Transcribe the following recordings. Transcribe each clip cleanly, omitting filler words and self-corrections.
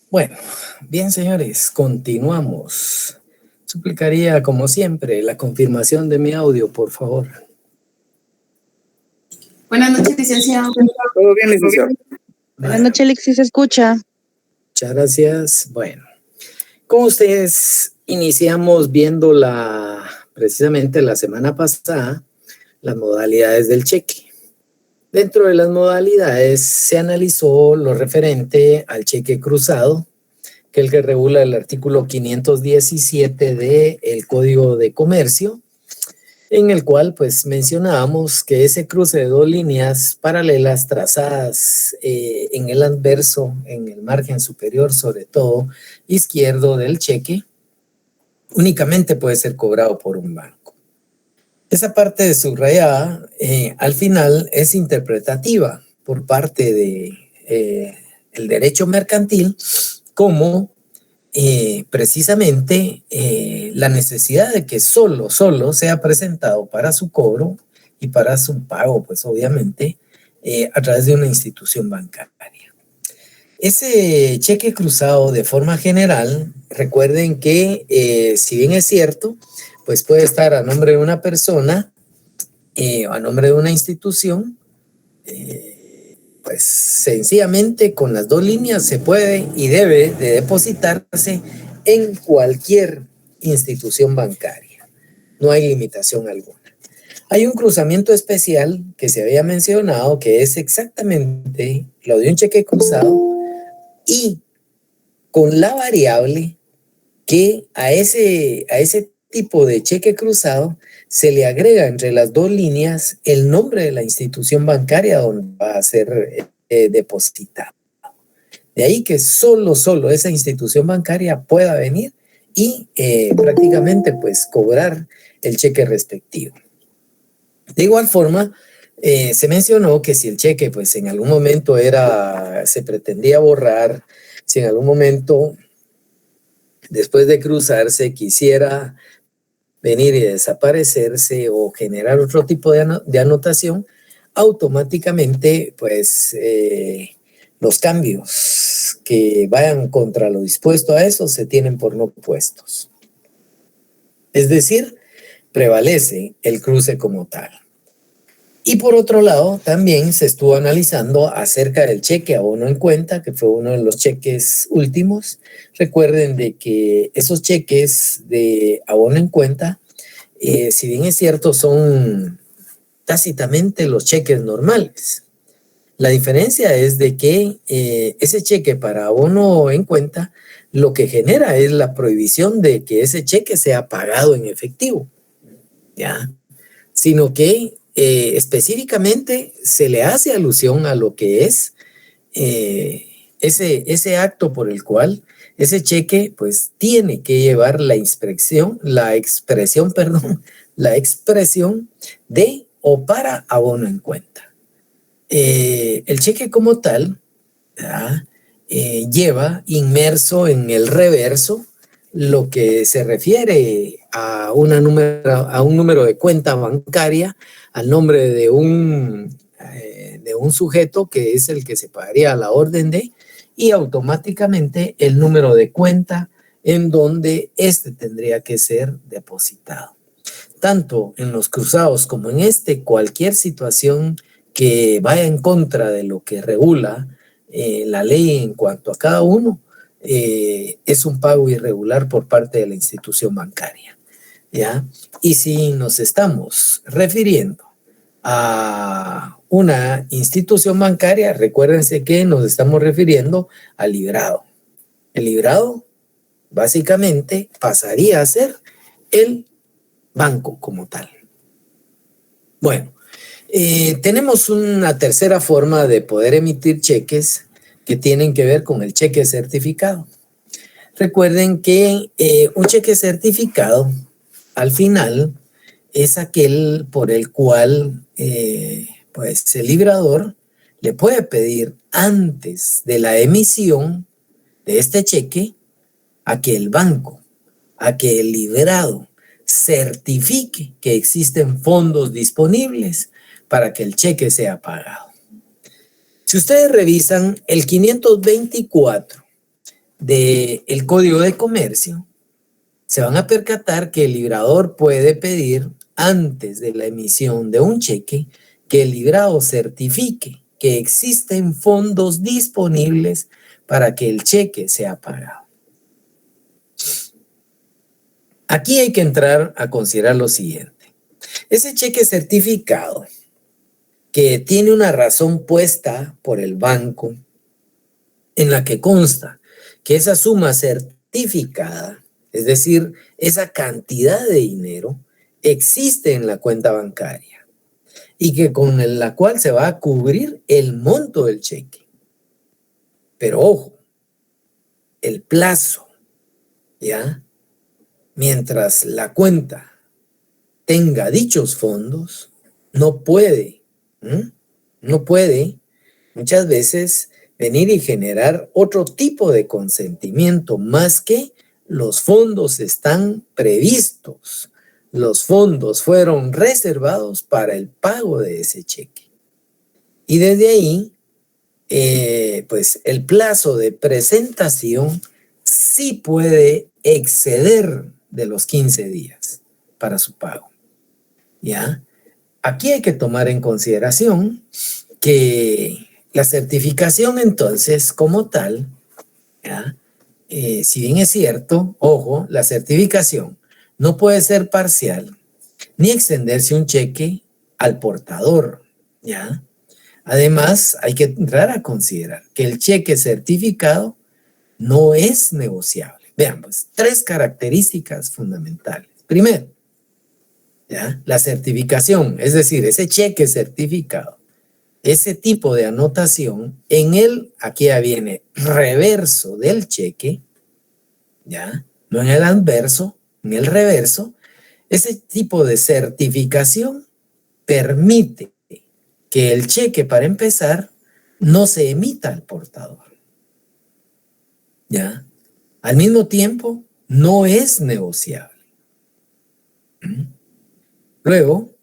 Bueno, bien señores, continuamos. Suplicaría, como siempre, la confirmación de mi audio, por favor. Buenas noches, licenciado. Todo bien, licenciado. Buenas noches, Alexis, ¿se escucha? Muchas gracias. Bueno, como ustedes iniciamos viendo precisamente la semana pasada, las modalidades del cheque. Dentro de las modalidades se analizó lo referente al cheque cruzado, que es el que regula el artículo 517 del Código de Comercio, en el cual pues mencionábamos que ese cruce de dos líneas paralelas trazadas en el anverso, en el margen superior, sobre todo izquierdo del cheque, únicamente puede ser cobrado por un banco. Esa parte de subrayada al final es interpretativa por parte de el derecho mercantil como precisamente la necesidad de que solo sea presentado para su cobro y para su pago, pues obviamente, a través de una institución bancaria. Ese cheque cruzado de forma general, recuerden que si bien es cierto, pues puede estar a nombre de una persona o a nombre de una institución, pues sencillamente con las dos líneas se puede y debe de depositarse en cualquier institución bancaria. No hay limitación alguna. Hay un cruzamiento especial que se había mencionado que es exactamente lo de un cheque cruzado y con la variable que a ese tipo de cheque cruzado se le agrega entre las dos líneas el nombre de la institución bancaria donde va a ser depositado. De ahí que solo esa institución bancaria pueda venir y prácticamente pues cobrar el cheque respectivo. De igual forma, se mencionó que si el cheque pues en algún momento se pretendía borrar, si en algún momento después de cruzarse quisiera venir y desaparecerse o generar otro tipo de anotación, automáticamente pues los cambios que vayan contra lo dispuesto a eso se tienen por no puestos. Es decir, prevalece el cruce como tal. Y por otro lado, también se estuvo analizando acerca del cheque abono en cuenta, que fue uno de los cheques últimos. Recuerden de que esos cheques de abono en cuenta, si bien es cierto, son tácitamente los cheques normales. La diferencia es de que ese cheque para abono en cuenta lo que genera es la prohibición de que ese cheque sea pagado en efectivo, ¿ya? Sino que específicamente se le hace alusión a lo que es ese acto por el cual ese cheque pues tiene que llevar la expresión de o para abono en cuenta. El cheque como tal lleva inmerso en el reverso lo que se refiere a un número de cuenta bancaria al nombre de un sujeto que es el que se pagaría la orden de, y automáticamente el número de cuenta en donde este tendría que ser depositado. Tanto en los cruzados como en cualquier situación que vaya en contra de lo que regula la ley en cuanto a cada uno, es un pago irregular por parte de la institución bancaria, ¿ya? Y si nos estamos refiriendo a una institución bancaria, recuérdense que nos estamos refiriendo al librado. El librado básicamente pasaría a ser el banco como tal. Bueno, tenemos una tercera forma de poder emitir cheques que tienen que ver con el cheque certificado. Recuerden que un cheque certificado al final es aquel por el cual pues el librador le puede pedir antes de la emisión de este cheque a que el banco, a que el librado certifique que existen fondos disponibles para que el cheque sea pagado. Si ustedes revisan el 524 del Código de Comercio, se van a percatar que el librador puede pedir antes de la emisión de un cheque que el librado certifique que existen fondos disponibles para que el cheque sea pagado. Aquí hay que entrar a considerar lo siguiente. Ese cheque certificado que tiene una razón puesta por el banco en la que consta que esa suma certificada, es decir, esa cantidad de dinero, existe en la cuenta bancaria y que con la cual se va a cubrir el monto del cheque. Pero ojo, el plazo, ¿ya? Mientras la cuenta tenga dichos fondos, no puede muchas veces venir y generar otro tipo de consentimiento más que los fondos están previstos. Los fondos fueron reservados para el pago de ese cheque. Y desde ahí, pues el plazo de presentación sí puede exceder de los 15 días para su pago. ¿Ya? Aquí hay que tomar en consideración que la certificación entonces como tal, ¿ya? Si bien es cierto, ojo, la certificación no puede ser parcial ni extenderse un cheque al portador, ¿ya? Además, hay que entrar a considerar que el cheque certificado no es negociable. Vean, pues, 3 características fundamentales. Primero, ¿ya? La certificación, es decir, ese cheque certificado, ese tipo de anotación, en el, aquí ya viene, reverso del cheque, ¿ya? No en el anverso, en el reverso, ese tipo de certificación permite que el cheque, para empezar, no se emita al portador, ¿ya? Al mismo tiempo, no es negociable. Luego,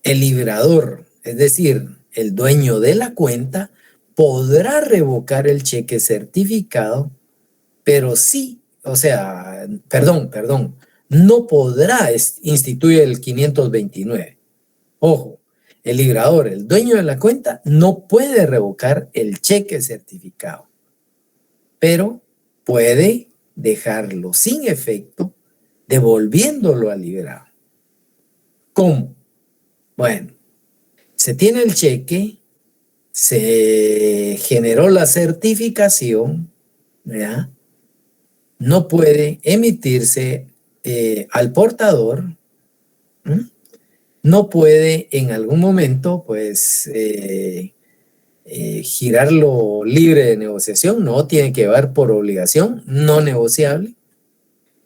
el librador, es decir, el dueño de la cuenta, podrá revocar el cheque certificado, pero sí, o sea, perdón, no podrá instituir el 529. Ojo, el librador, el dueño de la cuenta, no puede revocar el cheque certificado, pero puede dejarlo sin efecto, devolviéndolo al librado. ¿Cómo? Bueno, se tiene el cheque, se generó la certificación, ¿ya? No puede emitirse al portador, no puede en algún momento, pues, girarlo libre de negociación, no, tiene que llevar por obligación no negociable.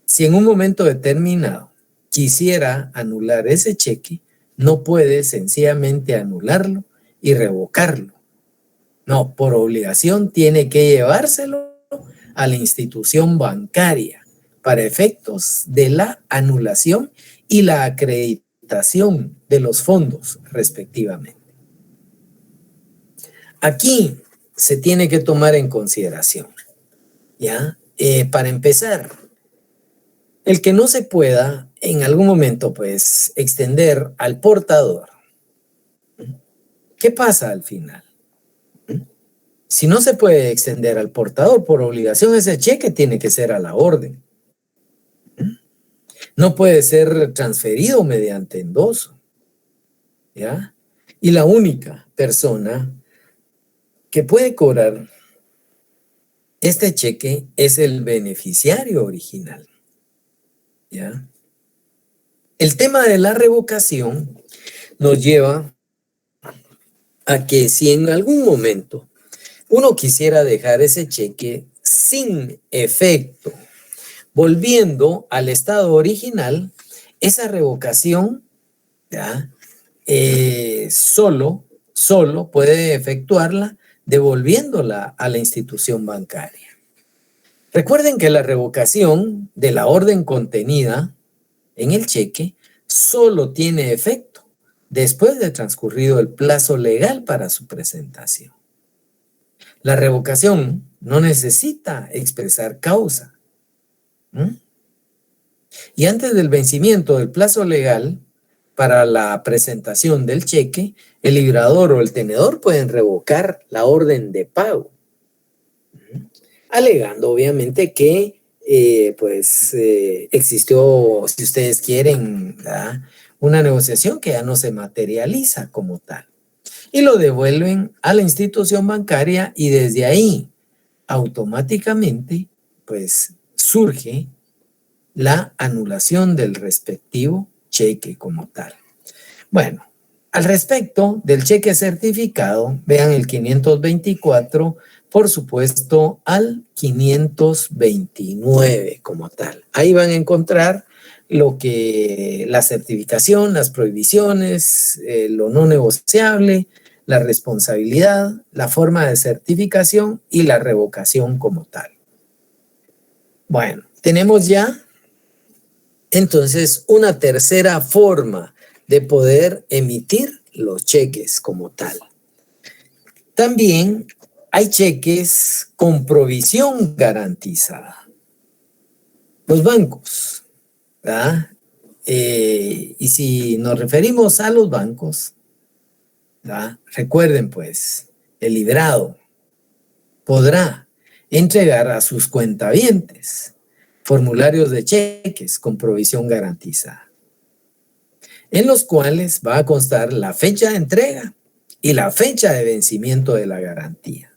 Si en un momento determinado quisiera anular ese cheque, no puede sencillamente anularlo y revocarlo. No, por obligación tiene que llevárselo a la institución bancaria para efectos de la anulación y la acreditación de los fondos respectivamente. Aquí se tiene que tomar en consideración, ¿ya? Para empezar, el que no se pueda en algún momento, pues, extender al portador. ¿Qué pasa al final? Si no se puede extender al portador por obligación, ese cheque tiene que ser a la orden. No puede ser transferido mediante endoso, ¿ya? Y la única persona que puede cobrar este cheque es el beneficiario original, ¿ya? El tema de la revocación nos lleva a que si en algún momento uno quisiera dejar ese cheque sin efecto, volviendo al estado original, esa revocación, ¿ya? Solo puede efectuarla devolviéndola a la institución bancaria. Recuerden que la revocación de la orden contenida en el cheque solo tiene efecto después de transcurrido el plazo legal para su presentación. La revocación no necesita expresar causa. Y antes del vencimiento del plazo legal para la presentación del cheque, el librador o el tenedor pueden revocar la orden de pago, alegando obviamente que existió, si ustedes quieren, ¿verdad?, una negociación que ya no se materializa como tal. Y lo devuelven a la institución bancaria y desde ahí automáticamente pues surge la anulación del respectivo cheque como tal. Bueno, al respecto del cheque certificado, vean el 524, por supuesto, al 529 como tal. Ahí van a encontrar lo que la certificación, las prohibiciones, lo no negociable, la responsabilidad, la forma de certificación y la revocación como tal. Bueno, tenemos ya entonces una tercera forma de poder emitir los cheques como tal. También hay cheques con provisión garantizada. Los bancos, ¿verdad? Y si nos referimos a los bancos, ¿verdad?, recuerden pues, el librado podrá entregar a sus cuentavientes formularios de cheques con provisión garantizada, en los cuales va a constar la fecha de entrega y la fecha de vencimiento de la garantía.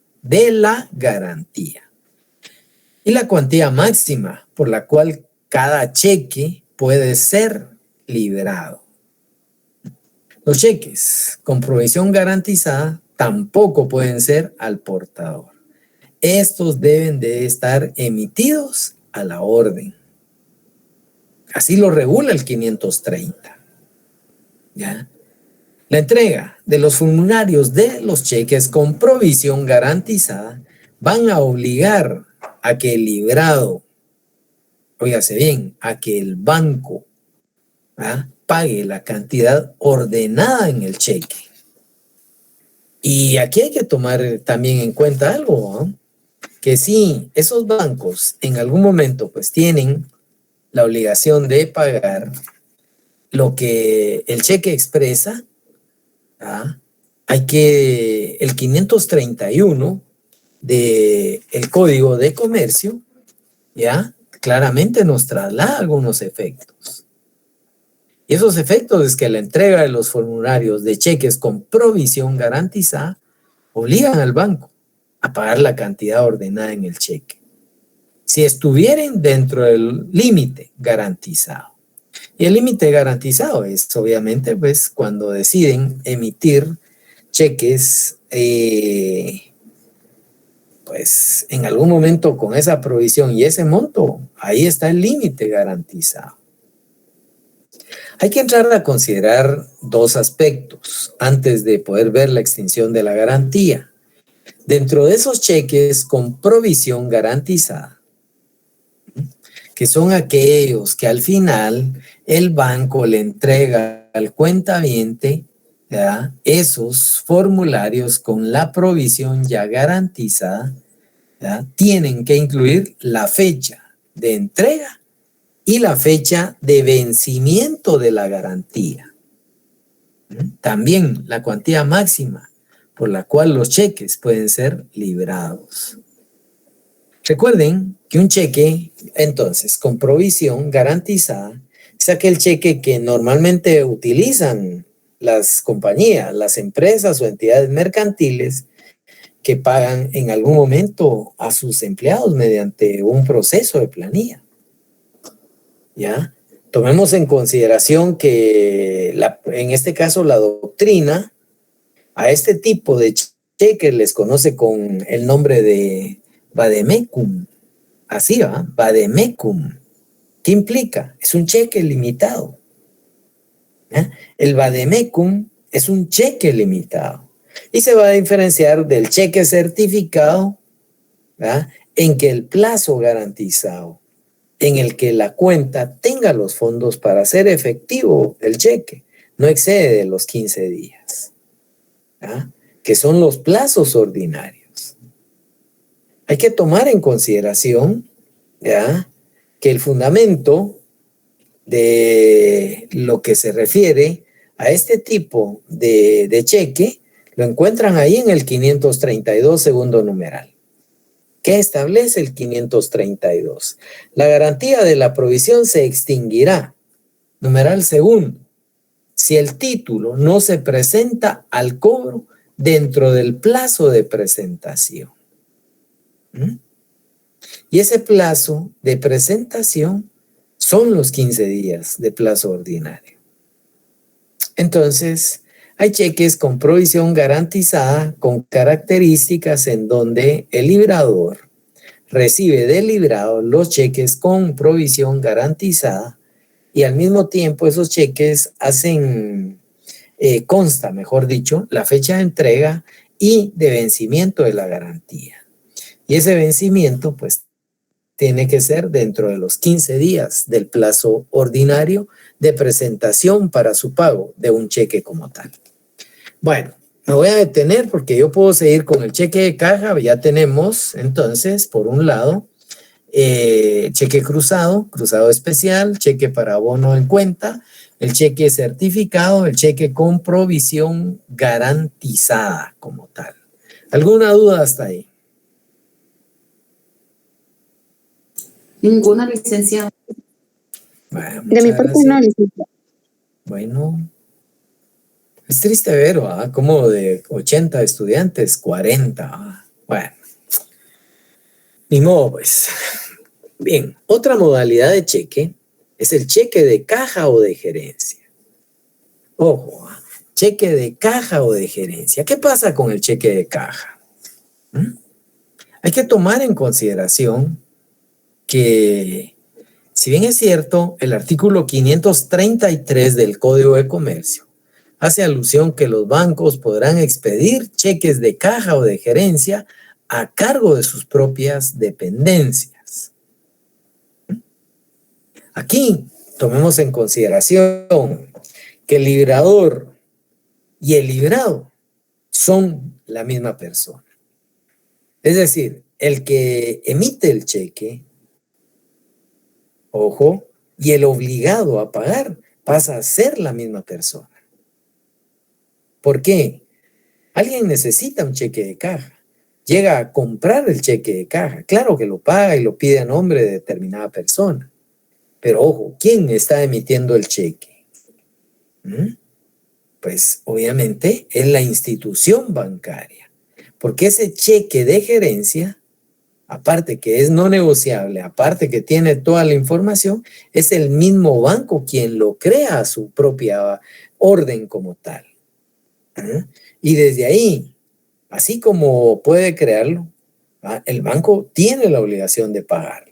Y la cuantía máxima por la cual cada cheque puede ser librado. Los cheques con provisión garantizada tampoco pueden ser al portador. Estos deben de estar emitidos a la orden. Así lo regula el 530. ¿Ya? La entrega de los formularios de los cheques con provisión garantizada van a obligar a que el librado, óigase bien, a que el banco, ¿verdad?, pague la cantidad ordenada en el cheque. Y aquí hay que tomar también en cuenta algo, ¿no?, que si esos bancos en algún momento pues tienen la obligación de pagar lo que el cheque expresa, ¿ah?, el 531 del Código de Comercio, ya claramente nos traslada algunos efectos. Y esos efectos es que la entrega de los formularios de cheques con provisión garantizada obligan al banco a pagar la cantidad ordenada en el cheque, si estuvieran dentro del límite garantizado. Y el límite garantizado es obviamente pues cuando deciden emitir cheques pues en algún momento con esa provisión y ese monto, ahí está el límite garantizado. Hay que entrar a considerar dos aspectos antes de poder ver la extinción de la garantía. Dentro de esos cheques con provisión garantizada, que son aquellos que al final el banco le entrega al cuentaviente, ¿verdad?, esos formularios con la provisión ya garantizada, ¿verdad?, tienen que incluir la fecha de entrega y la fecha de vencimiento de la garantía. También la cuantía máxima por la cual los cheques pueden ser librados. Recuerden que un cheque, entonces, con provisión garantizada, es aquel cheque que normalmente utilizan las compañías, las empresas o entidades mercantiles que pagan en algún momento a sus empleados mediante un proceso de planilla. ¿Ya? Tomemos en consideración que en este caso la doctrina a este tipo de cheques les conoce con el nombre de vademecum. Así va, vademecum. ¿Qué implica? Es un cheque limitado. ¿Ya? El vademecum es un cheque limitado y se va a diferenciar del cheque certificado, ¿ya?, en que el plazo garantizado en el que la cuenta tenga los fondos para hacer efectivo el cheque no excede de los 15 días, ¿ya?, que son los plazos ordinarios. Hay que tomar en consideración, ¿ya?, que el fundamento de lo que se refiere a este tipo de cheque lo encuentran ahí en el 532, segundo numeral. ¿Qué establece el 532? La garantía de la provisión se extinguirá, numeral segundo, si el título no se presenta al cobro dentro del plazo de presentación. Y ese plazo de presentación son los 15 días de plazo ordinario. Entonces, hay cheques con provisión garantizada con características en donde el librador recibe del librado los cheques con provisión garantizada y al mismo tiempo esos cheques consta, mejor dicho, la fecha de entrega y de vencimiento de la garantía. Y ese vencimiento, pues, tiene que ser dentro de los 15 días del plazo ordinario de presentación para su pago de un cheque como tal. Bueno, me voy a detener porque yo puedo seguir con el cheque de caja. Ya tenemos, entonces, por un lado, cheque cruzado, cruzado especial, cheque para abono en cuenta, el cheque certificado, el cheque con provisión garantizada como tal. ¿Alguna duda hasta ahí? Ninguna, licenciado. Bueno, De mi parte no, licenciado. Bueno, es triste ver, ¿verdad? Como de 80 estudiantes, 40. ¿verdad? Bueno, ni modo, pues. Bien, otra modalidad de cheque es el cheque de caja o de gerencia. Ojo, cheque de caja o de gerencia. ¿Qué pasa con el cheque de caja? Hay que tomar en consideración que, si bien es cierto, el artículo 533 del Código de Comercio hace alusión que los bancos podrán expedir cheques de caja o de gerencia a cargo de sus propias dependencias. Aquí tomemos en consideración que el librador y el librado son la misma persona. Es decir, el que emite el cheque, ojo, y el obligado a pagar pasa a ser la misma persona. ¿Por qué? Alguien necesita un cheque de caja. Llega a comprar el cheque de caja. Claro que lo paga y lo pide a nombre de determinada persona. Pero ojo, ¿quién está emitiendo el cheque? Pues obviamente es la institución bancaria. Porque ese cheque de gerencia, aparte que es no negociable, aparte que tiene toda la información, es el mismo banco quien lo crea a su propia orden como tal. Y desde ahí, así como puede crearlo, el banco tiene la obligación de pagarlo.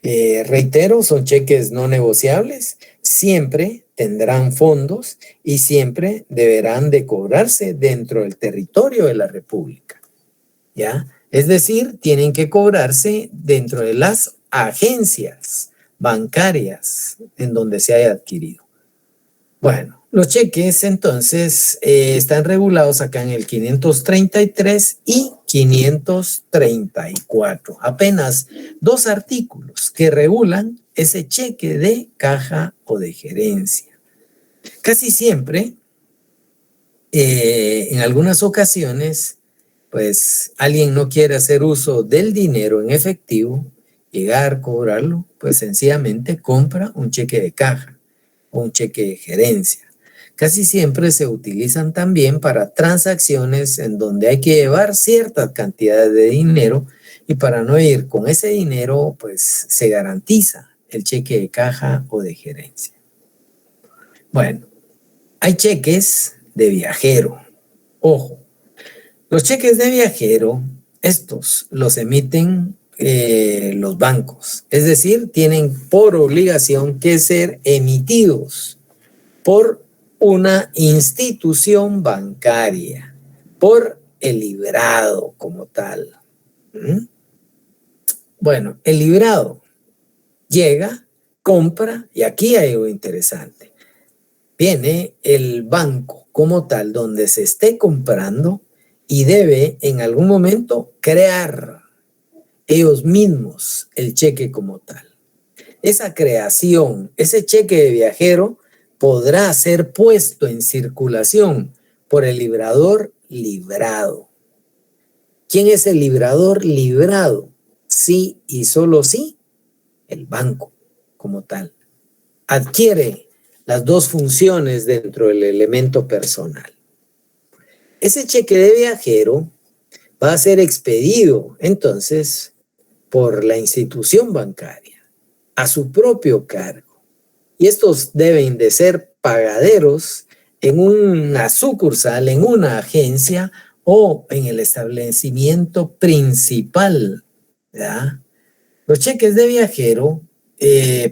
Reitero, son cheques no negociables, siempre tendrán fondos y siempre deberán de cobrarse dentro del territorio de la República, ¿ya? Es decir, tienen que cobrarse dentro de las agencias bancarias en donde se haya adquirido. Bueno, los cheques entonces están regulados acá en el 533 y 534. Apenas dos artículos que regulan ese cheque de caja o de gerencia. Casi siempre, en algunas ocasiones, pues alguien no quiere hacer uso del dinero en efectivo, llegar, cobrarlo, pues sencillamente compra un cheque de caja o un cheque de gerencia. Casi siempre se utilizan también para transacciones en donde hay que llevar ciertas cantidades de dinero y para no ir con ese dinero, pues se garantiza el cheque de caja o de gerencia. Bueno, hay cheques de viajero. Ojo, los cheques de viajero, estos los emiten los bancos. Es decir, tienen por obligación que ser emitidos por una institución bancaria, por el librado como tal. Bueno, el librado llega, compra, y aquí hay algo interesante. Viene el banco como tal donde se esté comprando y debe en algún momento crear ellos mismos el cheque como tal. Esa creación, ese cheque de viajero podrá ser puesto en circulación por el librador librado. ¿Quién es el librador librado? Sí y solo sí, el banco como tal. Adquiere las dos funciones dentro del elemento personal. Ese cheque de viajero va a ser expedido entonces por la institución bancaria a su propio cargo. Y estos deben de ser pagaderos en una sucursal, en una agencia o en el establecimiento principal, ¿ya? Los cheques de viajero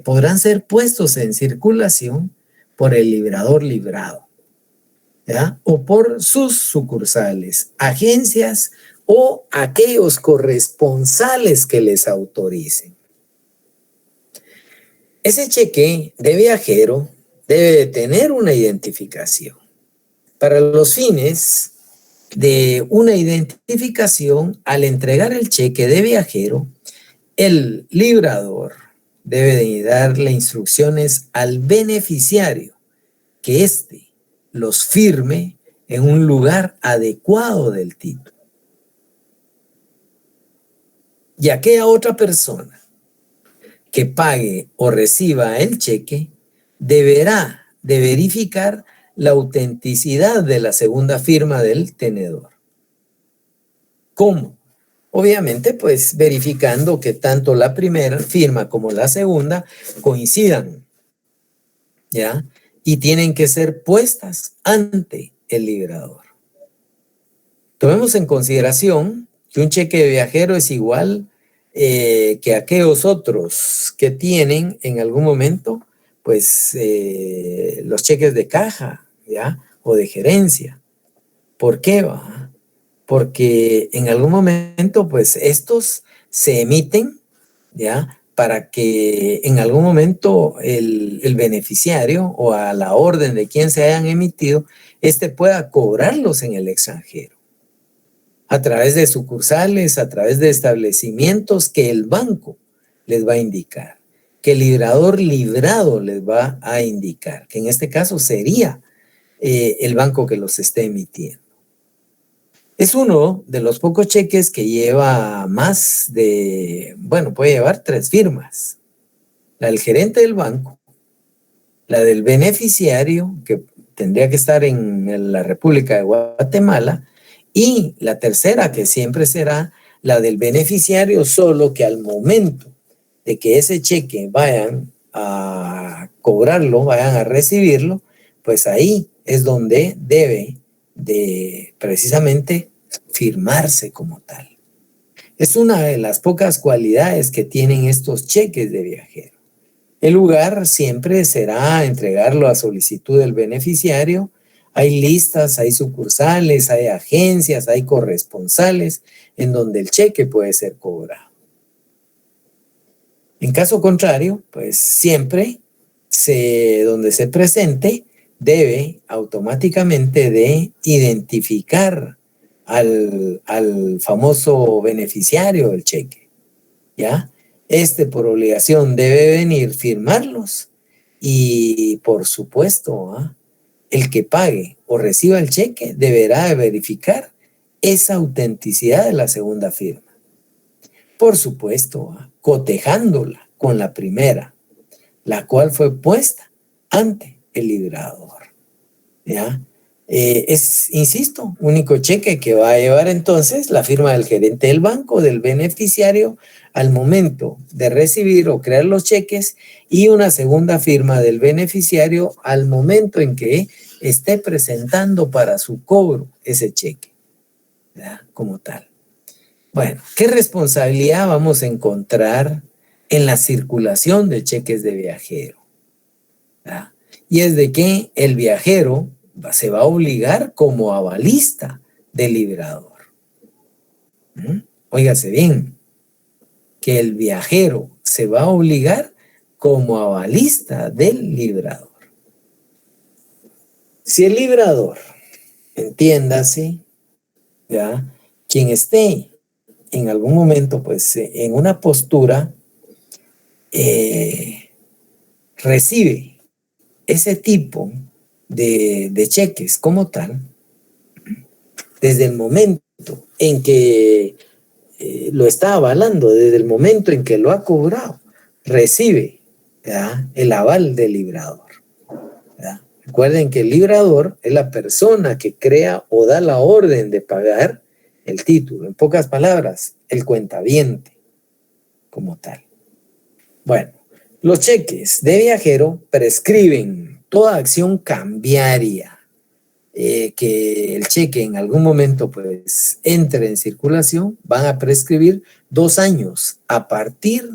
podrán ser puestos en circulación por el librador librado, ¿ya? O por sus sucursales, agencias o aquellos corresponsales que les autoricen. Ese cheque de viajero debe tener una identificación. Para los fines de una identificación, al entregar el cheque de viajero, el librador debe de darle instrucciones al beneficiario que éste los firme en un lugar adecuado del título. Y aquella otra persona que pague o reciba el cheque deberá de verificar la autenticidad de la segunda firma del tenedor. ¿Cómo? Obviamente, pues verificando que tanto la primera firma como la segunda coincidan, ¿ya? Y tienen que ser puestas ante el librador. Tomemos en consideración que un cheque de viajero es igual que aquellos otros que tienen en algún momento, pues, los cheques de caja, ¿ya? O de gerencia. ¿Por qué va? Porque en algún momento, pues, estos se emiten, ¿ya? Para que en algún momento el beneficiario o a la orden de quien se hayan emitido, pueda cobrarlos en el extranjero, a través de sucursales, a través de establecimientos que el banco les va a indicar, que el librador librado les va a indicar, que en este caso sería el banco que los esté emitiendo. Es uno de los pocos cheques que lleva más de, bueno, puede llevar 3 firmas. La del gerente del banco, la del beneficiario, que tendría que estar en la República de Guatemala, y la tercera, que siempre será la del beneficiario, solo que al momento de que ese cheque vayan a cobrarlo, vayan a recibirlo, pues ahí es donde debe de precisamente firmarse como tal. Es una de las pocas cualidades que tienen estos cheques de viajero. El lugar siempre será entregarlo a solicitud del beneficiario. Hay listas, hay sucursales, hay agencias, hay corresponsales en donde el cheque puede ser cobrado. En caso contrario, pues siempre donde se presente debe automáticamente de identificar al famoso beneficiario del cheque, ¿ya? Por obligación debe venir, firmarlos y por supuesto, el que pague o reciba el cheque deberá de verificar esa autenticidad de la segunda firma. Por supuesto, cotejándola con la primera, la cual fue puesta ante el librador, ¿ya? Insisto, único cheque que va a llevar entonces la firma del gerente del banco, del beneficiario, al momento de recibir o crear los cheques, y una segunda firma del beneficiario al momento en que esté presentando para su cobro ese cheque, ¿ya? Como tal. Bueno, ¿qué responsabilidad vamos a encontrar en la circulación de cheques de viajero? ¿Ya? Y es de que el viajero se va a obligar como avalista del librador. Óigase bien, que el viajero se va a obligar como avalista del librador. Si el librador, entiéndase, ¿ya? Quien esté en algún momento, pues, en una postura, recibe ese tipo de cheques como tal, desde el momento en que lo está avalando, desde el momento en que lo ha cobrado, recibe, ¿verdad?, el aval del librador, ¿verdad? Recuerden que el librador es la persona que crea o da la orden de pagar el título. En pocas palabras, el cuentaviente como tal. Bueno, los cheques de viajero prescriben toda acción cambiaria que el cheque en algún momento pues entre en circulación. Van a prescribir 2 años a partir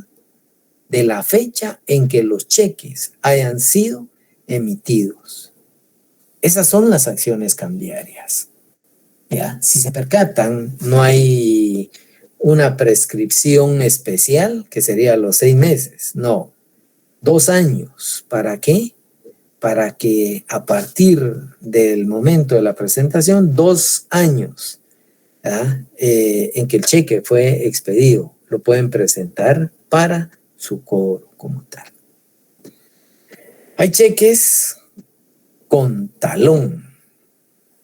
de la fecha en que los cheques hayan sido emitidos. Esas son las acciones cambiarias, ¿ya? Si se percatan, no hay una prescripción especial que sería los 6 meses, no, 2 años. ¿Para qué? Para que a partir del momento de la presentación, 2 años, en que el cheque fue expedido, lo pueden presentar para su cobro como tal. Hay cheques con talón,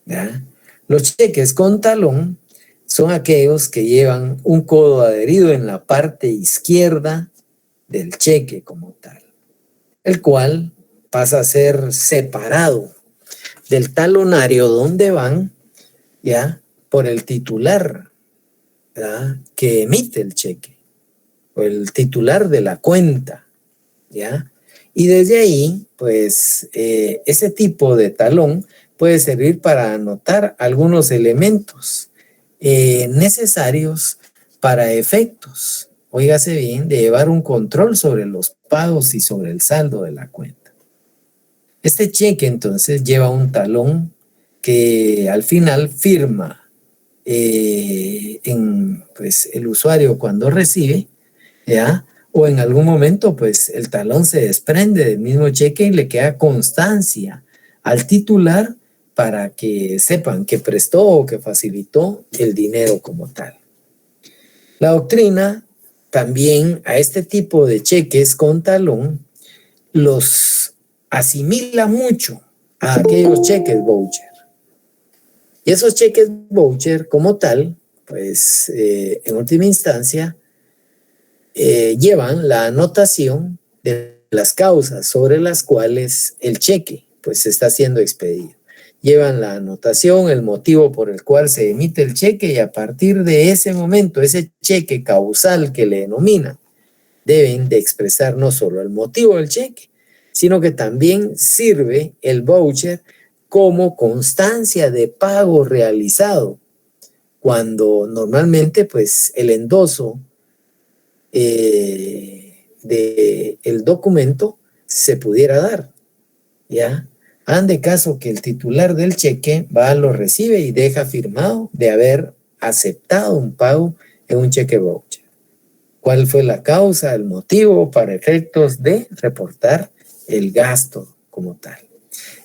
¿ya? Los cheques con talón son aquellos que llevan un codo adherido en la parte izquierda del cheque como tal, el cual pasa a ser separado del talonario donde van, ¿ya?, por el titular, ¿verdad?, que emite el cheque, o el titular de la cuenta, ¿ya? Y desde ahí, pues, ese tipo de talón puede servir para anotar algunos elementos necesarios para efectos, óigase bien, de llevar un control sobre los pagos y sobre el saldo de la cuenta. Este cheque entonces lleva un talón que al final firma pues, el usuario cuando recibe, ¿ya? O en algún momento pues el talón se desprende del mismo cheque y le queda constancia al titular para que sepan que prestó o que facilitó el dinero como tal. La doctrina también a este tipo de cheques con talón los asimila mucho a aquellos cheques voucher. Y esos cheques voucher como tal, pues en última instancia, llevan la anotación de las causas sobre las cuales el cheque pues está siendo expedido. Llevan la anotación, el motivo por el cual se emite el cheque, y a partir de ese momento, ese cheque causal que le denominan, deben de expresar no solo el motivo del cheque, sino que también sirve el voucher como constancia de pago realizado, cuando normalmente pues el endoso del documento se pudiera dar, ¿ya? Hagan de caso que el titular del cheque va, lo recibe y deja firmado de haber aceptado un pago en un cheque voucher. ¿Cuál fue la causa, el motivo para efectos de reportar el gasto como tal?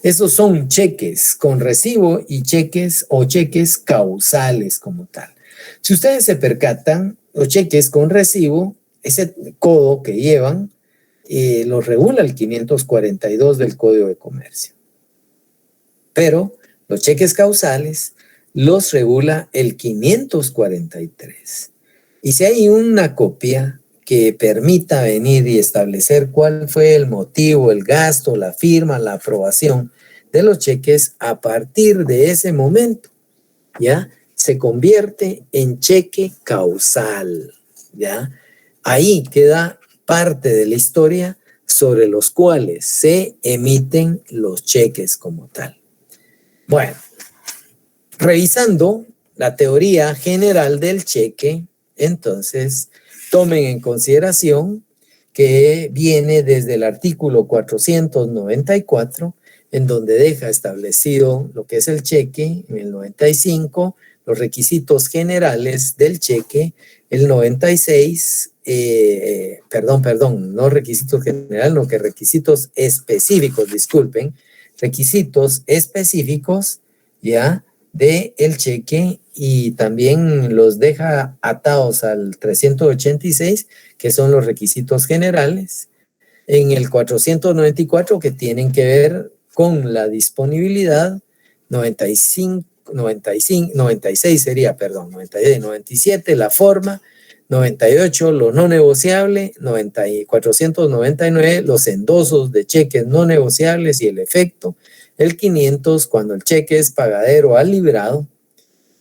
Esos son cheques con recibo y cheques o cheques causales como tal. Si ustedes se percatan, los cheques con recibo, ese codo que llevan, lo regula el 542 del Código de Comercio. Pero los cheques causales los regula el 543. Y si hay una copia que permita venir y establecer cuál fue el motivo, el gasto, la firma, la aprobación de los cheques, a partir de ese momento, ¿ya?, se convierte en cheque causal, ¿ya? Ahí queda parte de la historia sobre los cuales se emiten los cheques como tal. Bueno, revisando la teoría general del cheque, entonces tomen en consideración que viene desde el artículo 494, en donde deja establecido lo que es el cheque, en el 95, los requisitos generales del cheque, el 96, no requisitos generales, no, que requisitos específicos, disculpen, requisitos específicos, ¿ya? del cheque y también los deja atados al 386, que son los requisitos generales, en el 494, que tienen que ver con la disponibilidad, 95, 95, 96 sería, perdón, 96, 97, la forma, 98, lo no negociable, 90, 499, los endosos de cheques no negociables y el efecto, el 500, cuando el cheque es pagadero al librado,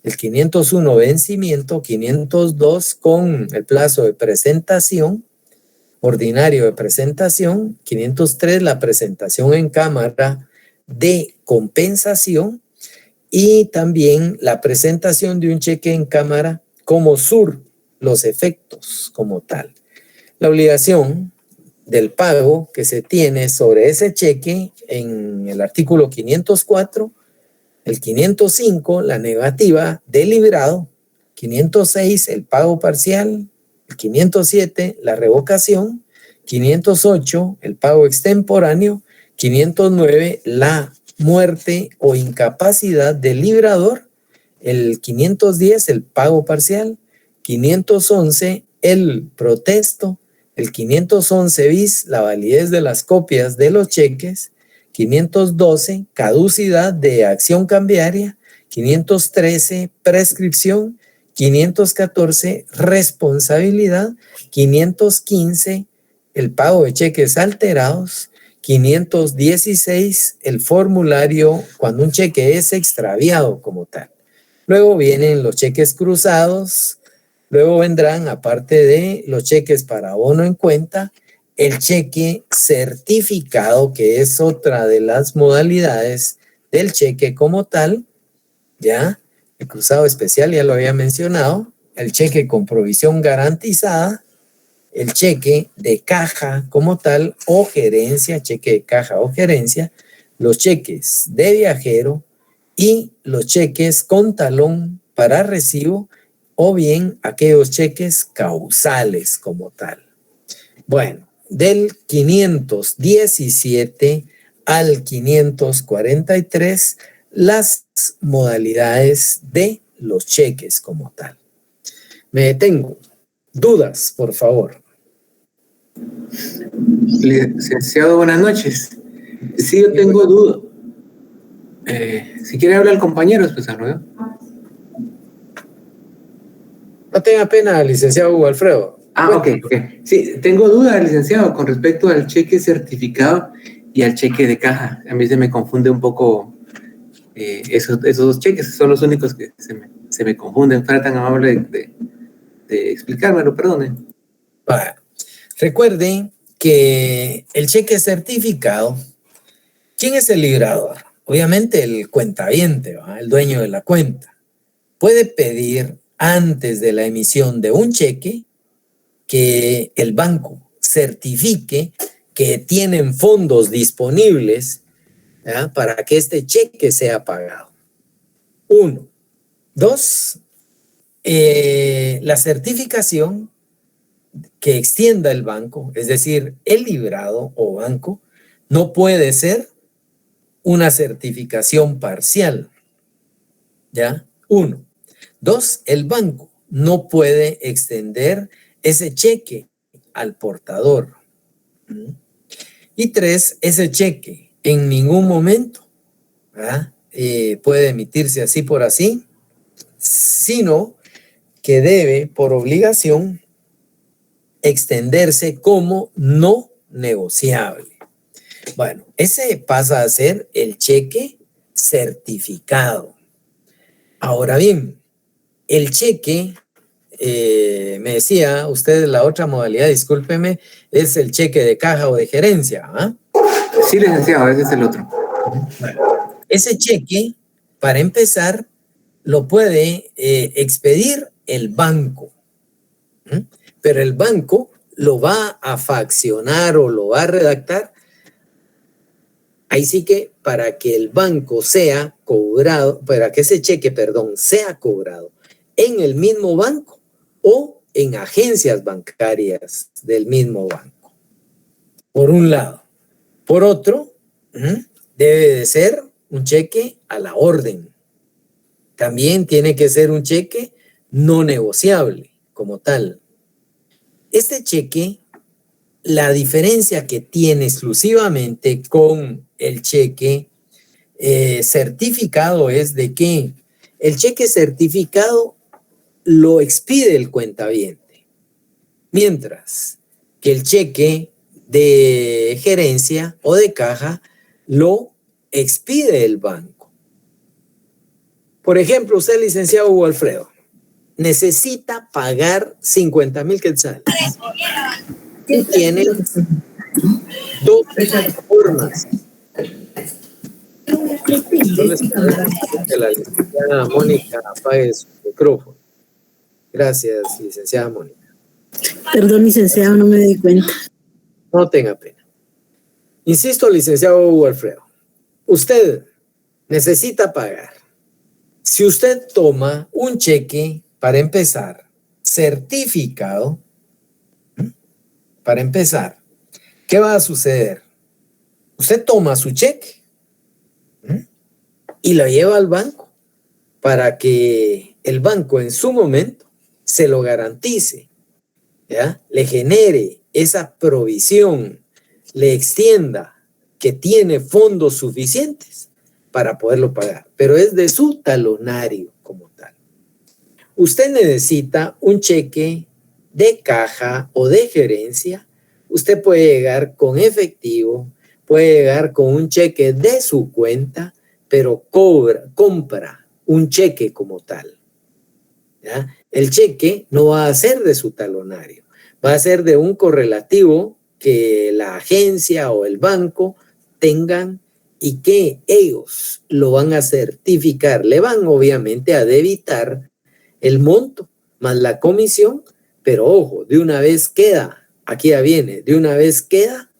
el 501, vencimiento, 502, con el plazo de presentación, ordinario de presentación, 503, la presentación en cámara de compensación y también la presentación de un cheque en cámara como SUR, los efectos como tal. La obligación del pago que se tiene sobre ese cheque en el artículo 504, el 505, la negativa del librado, 506, el pago parcial, el 507, la revocación, 508, el pago extemporáneo, 509, la muerte o incapacidad del librador, el 510, el pago parcial, 511, el protesto, el 511 bis, la validez de las copias de los cheques, 512, caducidad de acción cambiaria, 513, prescripción, 514, responsabilidad, 515, el pago de cheques alterados, 516, el formulario cuando un cheque es extraviado como tal. Luego vienen los cheques cruzados, luego vendrán, aparte de los cheques para abono en cuenta, el cheque certificado, que es otra de las modalidades del cheque como tal, ¿ya? El cruzado especial ya lo había mencionado, el cheque con provisión garantizada, el cheque de caja como tal o gerencia, cheque de caja o gerencia, los cheques de viajero y los cheques con talón para recibo o bien aquellos cheques causales como tal. Bueno, del 517 al 543, las modalidades de los cheques como tal. Me detengo. ¿Dudas, por favor? Licenciado, buenas noches. Sí, yo tengo duda. Si quiere hablar el compañero, pues ¿no? No tenga pena, licenciado Hugo Alfredo. Ok. Sí, tengo duda, licenciado, con respecto al cheque certificado y al cheque de caja. A mí se me confunde un poco esos dos cheques, son los únicos que se me confunden. Fuera tan amable de explicármelo, perdone. Bueno, recuerden que el cheque certificado, ¿quién es el librador? Obviamente el cuentaviente, ¿va? El dueño de la cuenta. Puede pedir antes de la emisión de un cheque que el banco certifique que tienen fondos disponibles, ¿ya?, para que este cheque sea pagado. 1. 2. La certificación que extienda el banco, es decir, el librado o banco, no puede ser una certificación parcial, ¿ya? 1. 2. El banco no puede extender ese cheque al portador. Y 3. Ese cheque en ningún momento, ¿verdad?, puede emitirse así por así, sino que debe, por obligación, extenderse como no negociable. Bueno, ese pasa a ser el cheque certificado. Ahora bien, el cheque, me decía usted la otra modalidad, discúlpeme, es el cheque de caja o de gerencia, ¿ah? Sí, licenciado, ese es el otro. Bueno, ese cheque, para empezar, lo puede expedir el banco, pero el banco lo va a faccionar o lo va a redactar. Ahí sí que para que el banco sea cobrado, para que ese cheque, perdón, sea cobrado en el mismo banco o en agencias bancarias del mismo banco. Por un lado. Por otro, debe de ser un cheque a la orden. también tiene que ser un cheque no negociable como tal. Este cheque, la diferencia que tiene exclusivamente con el cheque certificado es de que el cheque certificado lo expide el cuentaviente, mientras que el cheque de gerencia o de caja lo expide el banco. Por ejemplo, usted, licenciado Hugo Alfredo, necesita pagar 50,000 quetzales y tiene dos formas. Yo les pido que la licenciada Mónica apague su micrófono. Gracias, licenciada Mónica. Perdón, licenciado, no me di cuenta. No tenga pena. Insisto, licenciado Hugo Alfredo, usted necesita pagar. Si usted toma un cheque, para empezar, certificado, para empezar, ¿qué va a suceder? Usted toma su cheque y lo lleva al banco para que el banco en su momento se lo garantice, ¿ya? Le genere esa provisión, le extienda que tiene fondos suficientes para poderlo pagar, pero es de su talonario como tal. Usted necesita un cheque de caja o de gerencia. Usted puede llegar con efectivo, puede llegar con un cheque de su cuenta, pero compra un cheque como tal, ¿ya? El cheque no va a ser de su talonario, va a ser de un correlativo que la agencia o el banco tengan y que ellos lo van a certificar. Le van obviamente a debitar el monto más la comisión, pero ojo, de una vez queda, aquí ya viene, de una vez queda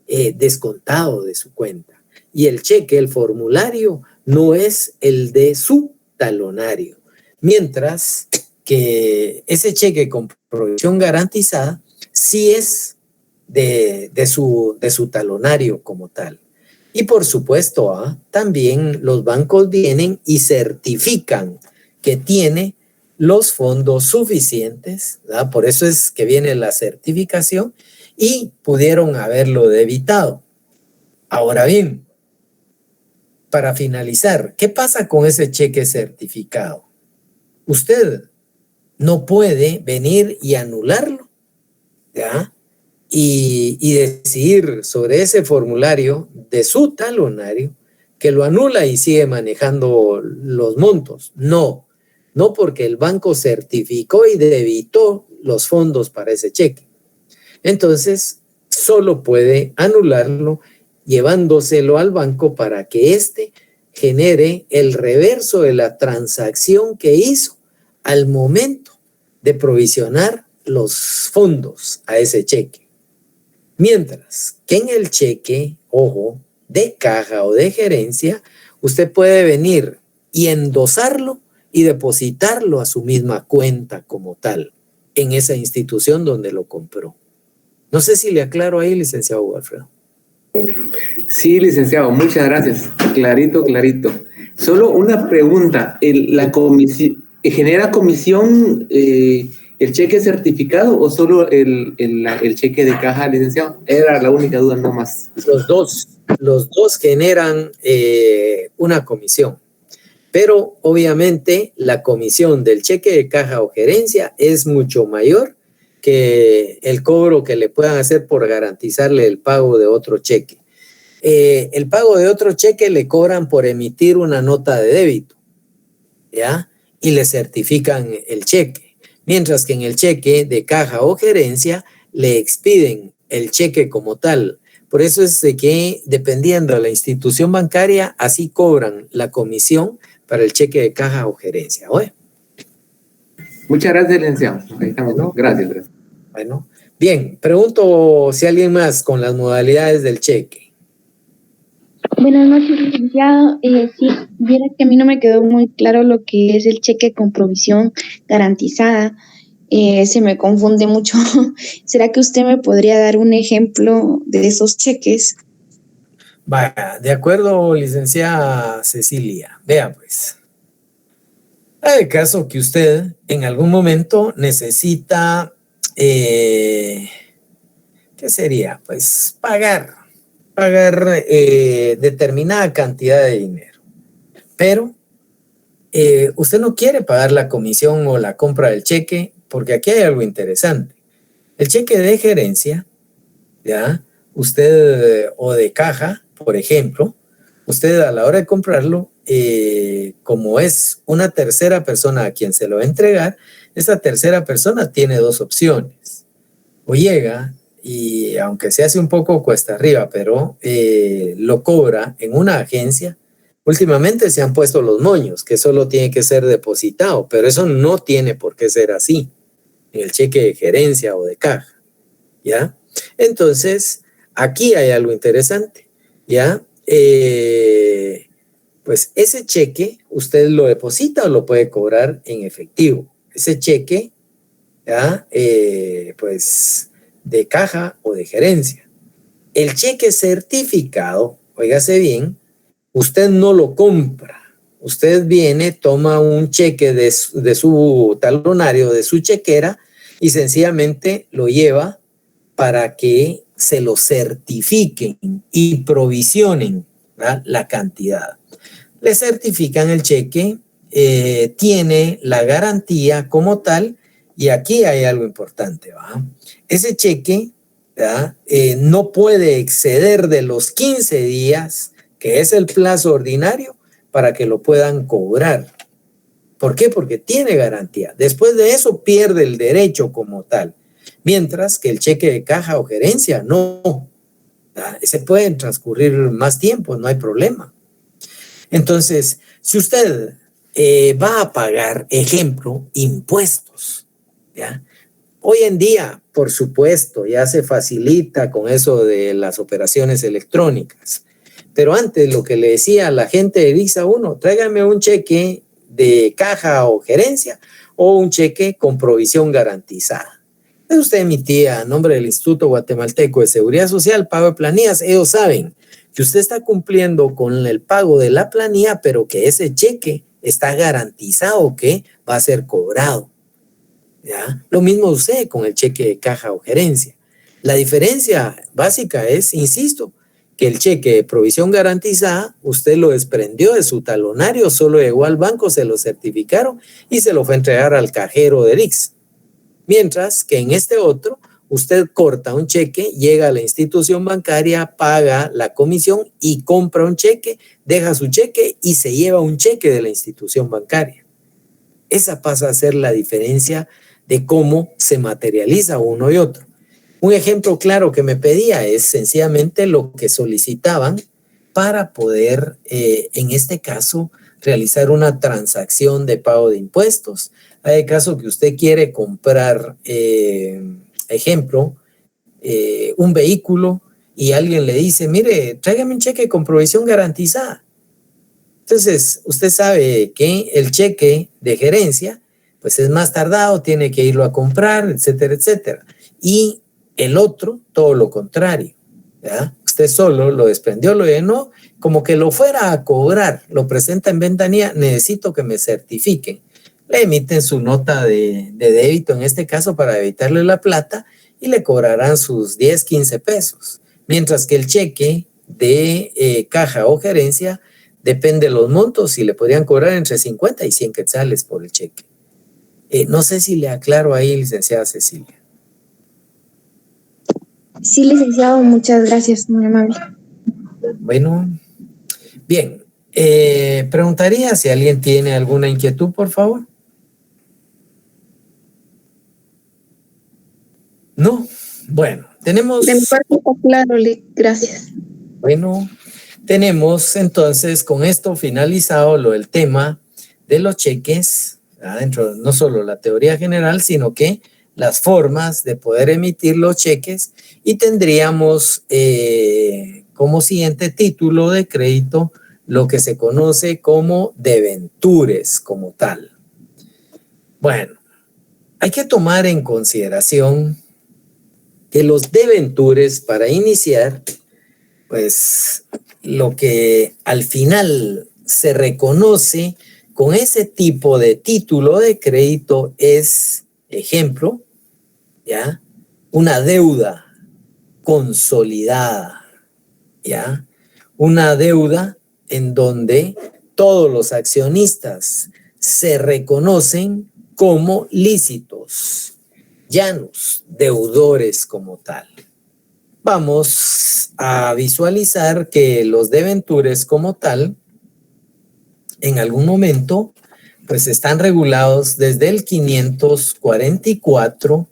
descontado de su cuenta. Y el cheque, el formulario, no es el de su talonario. Mientras que ese cheque con provisión garantizada sí es de su talonario como tal. Y por supuesto, también los bancos vienen y certifican que tiene los fondos suficientes, ¿verdad? Por eso es que viene la certificación y pudieron haberlo debitado. Ahora bien, para finalizar, ¿qué pasa con ese cheque certificado? Usted no puede venir y anularlo, ¿ya? Y decidir sobre ese formulario de su talonario que lo anula y sigue manejando los montos. No, no, porque el banco certificó y debitó los fondos para ese cheque. Entonces, solo puede anularlo llevándoselo al banco para que éste genere el reverso de la transacción que hizo al momento de provisionar los fondos a ese cheque. Mientras que en el cheque, ojo, de caja o de gerencia, usted puede venir y endosarlo y depositarlo a su misma cuenta como tal, en esa institución donde lo compró. No sé si le aclaro ahí, licenciado Hugo Alfredo. Sí, licenciado, muchas gracias. Clarito, clarito. Solo una pregunta. ¿La comisión genera comisión el cheque certificado o solo el cheque de caja, licenciado? Era la única duda, no más. Los dos generan una comisión, pero obviamente la comisión del cheque de caja o gerencia es mucho mayor que el cobro que le puedan hacer por garantizarle el pago de otro cheque. El pago de otro cheque le cobran por emitir una nota de débito, ¿ya? Y le certifican el cheque. Mientras que en el cheque de caja o gerencia le expiden el cheque como tal. Por eso es de que, dependiendo de la institución bancaria, así cobran la comisión para el cheque de caja o gerencia. ¿Oye? Muchas gracias, licenciado. Ahí estamos. Bueno, gracias. Bueno, bien, pregunto si alguien más con las modalidades del cheque. Buenas noches, licenciado. Sí, viera que a mí no me quedó muy claro lo que es el cheque con provisión garantizada. Se me confunde mucho. ¿Será que usted me podría dar un ejemplo de esos cheques? Vaya, de acuerdo, licenciada Cecilia. Vea pues. Hay caso que usted en algún momento necesita, ¿qué sería? Pues pagar determinada cantidad de dinero. Pero usted no quiere pagar la comisión o la compra del cheque, porque aquí hay algo interesante. El cheque de gerencia, ¿ya? Usted, o de caja, por ejemplo, usted a la hora de comprarlo, como es una tercera persona a quien se lo va a entregar, esa tercera persona tiene dos opciones. O llega y aunque se hace un poco cuesta arriba, pero lo cobra en una agencia. Últimamente se han puesto los moños, que solo tiene que ser depositado, pero eso no tiene por qué ser así, en el cheque de gerencia o de caja, ¿ya? Entonces, aquí hay algo interesante, ¿ya? Pues ese cheque usted lo deposita o lo puede cobrar en efectivo. Ese cheque, ¿ya? Pues de caja o de gerencia. El cheque certificado, óigase bien, usted no lo compra. Usted viene, toma un cheque de su talonario, de su chequera, y sencillamente lo lleva para que se lo certifiquen y provisionen, ¿verdad?, la cantidad. Le certifican el cheque, tiene la garantía como tal, y aquí hay algo importante, ¿va? Ese cheque, ¿verdad?, no puede exceder de los 15 días, que es el plazo ordinario, para que lo puedan cobrar. ¿Por qué? Porque tiene garantía. Después de eso pierde el derecho como tal. Mientras que el cheque de caja o gerencia, no. Se pueden transcurrir más tiempo, no hay problema. Entonces, si usted va a pagar, ejemplo, impuestos, ¿ya? Hoy en día, por supuesto, ya se facilita con eso de las operaciones electrónicas. Pero antes lo que le decía a la gente de VIX a uno, tráigame un cheque de caja o gerencia o un cheque con provisión garantizada. Usted emitía a nombre del Instituto Guatemalteco de Seguridad Social, pago de planillas. Ellos saben que usted está cumpliendo con el pago de la planilla, pero que ese cheque está garantizado que va a ser cobrado, ¿ya? Lo mismo sucede con el cheque de caja o gerencia. La diferencia básica es, insisto, que el cheque de provisión garantizada, usted lo desprendió de su talonario, solo llegó al banco, se lo certificaron y se lo fue a entregar al cajero de VIX. Mientras que en este otro, usted corta un cheque, llega a la institución bancaria, paga la comisión y compra un cheque, deja su cheque y se lleva un cheque de la institución bancaria. Esa pasa a ser la diferencia de cómo se materializa uno y otro. Un ejemplo claro que me pedía es sencillamente lo que solicitaban para poder, en este caso, realizar una transacción de pago de impuestos. Hay el caso que usted quiere comprar, ejemplo, un vehículo y alguien le dice, mire, tráigame un cheque con provisión garantizada. Entonces, usted sabe que el cheque de gerencia, pues es más tardado, tiene que irlo a comprar, etcétera, etcétera. Y el otro, todo lo contrario, ¿ya? Usted solo lo desprendió, lo llenó, como que lo fuera a cobrar, lo presenta en ventanilla, necesito que me certifiquen. Le emiten su nota de débito, en este caso, para evitarle la plata, y le cobrarán sus 10, 15 pesos. Mientras que el cheque de caja o gerencia, depende de los montos, y le podrían cobrar entre 50 y 100 quetzales por el cheque. No sé si le aclaro ahí, licenciada Cecilia. Sí, licenciado, muchas gracias, muy amable. Bueno, bien. Preguntaría si alguien tiene alguna inquietud, por favor. No, bueno, tenemos... De mi parte está claro, gracias. Bueno, tenemos entonces con esto finalizado lo del tema de los cheques, adentro no solo la teoría general, sino que las formas de poder emitir los cheques, y tendríamos como siguiente título de crédito lo que se conoce como debentures como tal. Bueno, hay que tomar en consideración que los debentures, para iniciar, pues lo que al final se reconoce con ese tipo de título de crédito es, ejemplo, ¿ya? Una deuda consolidada, ¿ya? Una deuda en donde todos los accionistas se reconocen como lícitos, llanos, deudores como tal. Vamos a visualizar que los deventures como tal, en algún momento, pues están regulados desde el 544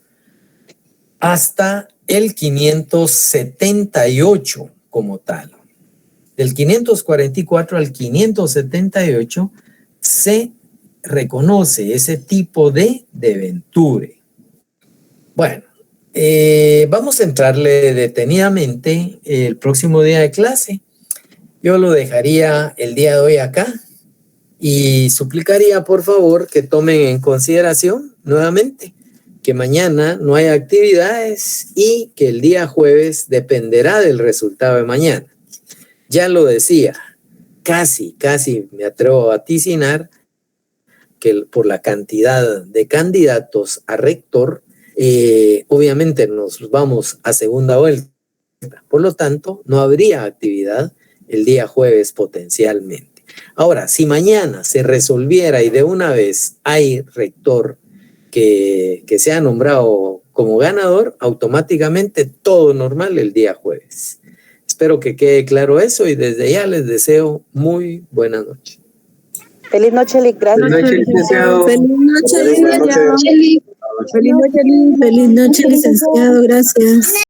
hasta el 578 como tal. Del 544 al 578 se reconoce ese tipo de deventure. Bueno, vamos a entrarle detenidamente el próximo día de clase. Yo lo dejaría el día de hoy acá y suplicaría por favor que tomen en consideración nuevamente que mañana no hay actividades y que el día jueves dependerá del resultado de mañana. Ya lo decía, casi me atrevo a vaticinar que por la cantidad de candidatos a rector, obviamente nos vamos a segunda vuelta. Por lo tanto, no habría actividad el día jueves potencialmente. Ahora, si mañana se resolviera y de una vez hay rector que sea nombrado como ganador, automáticamente todo normal el día jueves. Espero que quede claro eso y desde ya les deseo muy buena noche. Feliz noche, Lic. Gracias. Feliz noche, licenciado. Feliz noche, licenciado. Feliz noche, licenciado. Gracias.